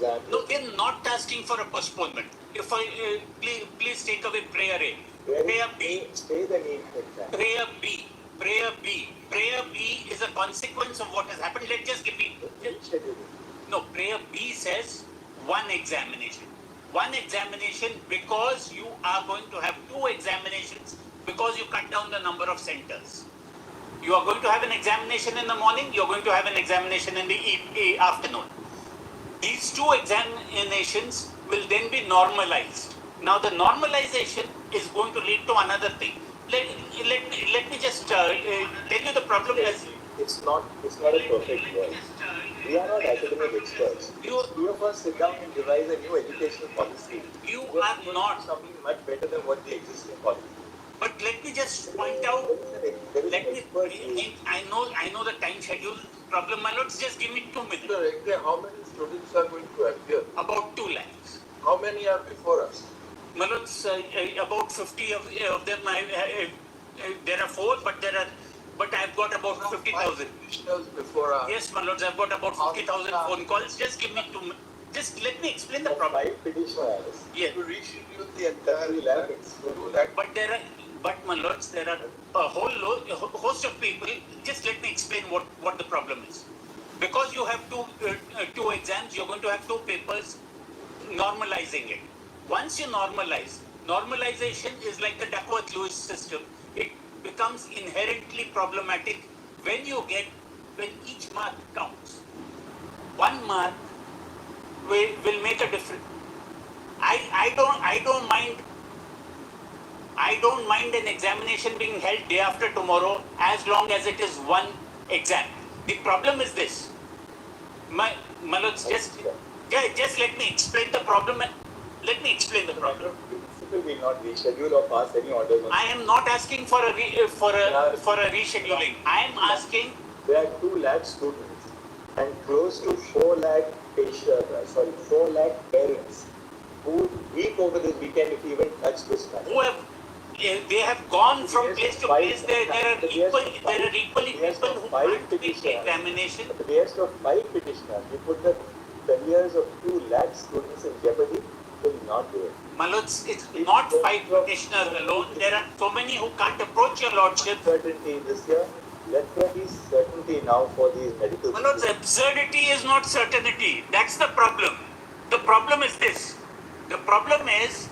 exam. No, we are not asking for a postponement. If I please take away prayer A. Prayer B. Stay the Neet exam. Prayer B. Prayer B. Prayer B is a consequence of what has happened. Let's just give me. No, prayer B says one examination. One examination because you are going to have two examinations because you cut down the number of centers. You are going to have an examination in the morning, you are going to have an examination in the afternoon. These two examinations will then be normalized. Now the normalization is going to lead to another thing. Let me just tell you the problem is... It's not a perfect world. We are not academic experts. Two of us sit down and devise a new educational policy. You are not something much better than what the existing policy. But let me just point out. I know the time schedule problem. My lords, just give me 2 minutes. Sir, how many students are going to appear? About 2 lakhs. How many are before us? My lords, about 50 of them. There are 4, but I've got about 50,000. Before us. Yes, my lords, I've got about 50,000 phone calls. Just give me 2 minutes. Just let me explain the problem. 5 petitioners. Yes. To reschedule the entire 2 lakh. But my lords, there are a host of people. Just let me explain what the problem is. Because you have two exams, you're going to have 2 papers, normalizing it. Once you normalization is like the Duckworth-Lewis system. It becomes inherently problematic when each mark counts. 1 mark will make a difference. I don't mind an examination being held day after tomorrow as long as it is 1 exam. The problem is this. My lords, just let me explain the problem. Let me explain the problem. Principal will not reschedule or pass any orders. I am not asking for a rescheduling. I am asking. There are 2 lakh students and close to 4 lakh parents who would weep over this weekend if you even touch this matter. They have gone from place to place. There are equally people who can't take the examination. At the behest of 5 petitioners, we put the careers of 2 lakh students in jeopardy. Will not do it. My lords, it's not 5 petitioners alone. There are so many who can't approach your lordship. Certainty this year. Let there be certainty now for these medical. My lords, absurdity is not certainty. That's the problem. The problem is this. The problem is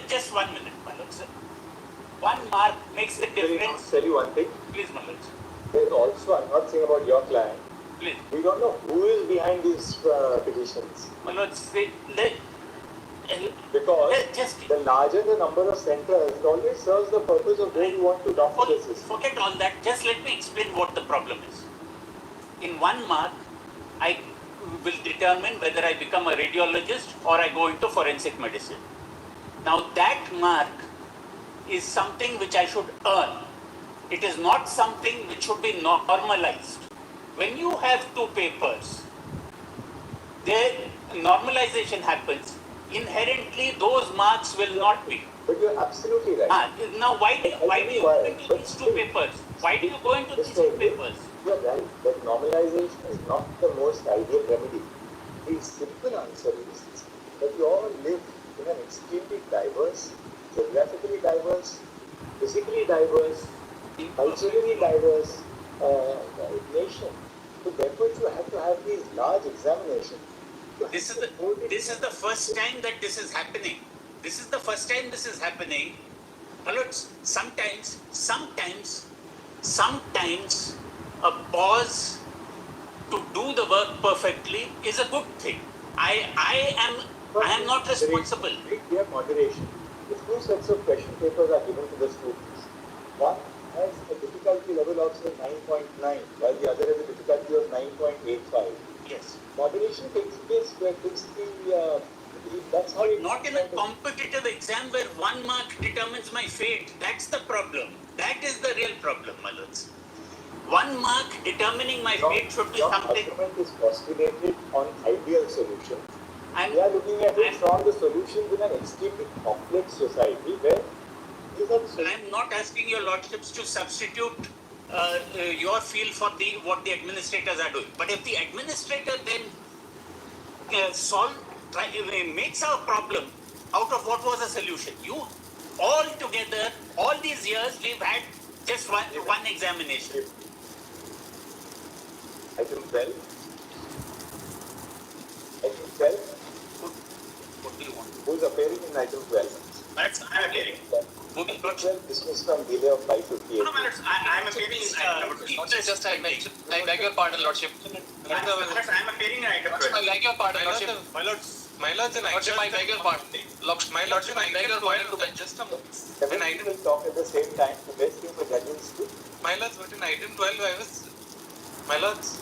just 1 minute, my lords. 1 mark makes the difference. I'll tell you one thing. Please, my lords. There's also, I'm not saying about your client. Please. We don't know who is behind these petitions. My lords, because the larger the number of centers, it always serves the purpose of those who want to doctor the system. Forget all that. Just let me explain what the problem is. In 1 mark, I will determine whether I become a radiologist or I go into forensic medicine. Now that mark is something which I should earn. It is not something which should be normalized. When you have 2 papers, there normalization happens. Inherently, those marks will not be. But you're absolutely right. Now, why do you go into these 2 papers? Why do you go into these 2 papers? You're right, but normalization is not the most ideal remedy. The simple answer is that we all live in an extremely diverse, geographically diverse, physically diverse, culturally diverse nation. So therefore, you have to have these large examinations. This is the first time that this is happening. This is the first time this is happening. Sometimes a pause to do the work perfectly is a good thing. I am not responsible. We have moderation. The 2 sets of question papers are given to the students. One has a difficulty level of say 9.9, while the other has a difficulty of 9.85. Yes. Moderation takes place where that's how it. Not in a competitive exam where 1 mark determines my fate. That's the problem. That is the real problem, my lords. 1 mark determining my fate should be something. Your argument is postulated on ideal solutions. We are looking at it from the solutions in an extremely complex society where these are the solutions. I am not asking your lordships to substitute your feel for what the administrators are doing. But if the administrator then makes a problem out of what was a solution. You all together, all these years, we've had just one examination. Item 12. Item 12. What do you want? Who's appearing in item 12? That's I'm appearing. Item 12 dismissed on delay of 558. No, I'm appearing in item 15. Just I mentioned, I beg your pardon, Lordship. I'm appearing in item 12. I beg your pardon, Lordship. My lords, Lordship, I beg your pardon. my lordship, I beg your pardon to bench. just a moment. Seven An people item, will talk at the same time. The best thing for judges to my lords, but in item 12, my lords,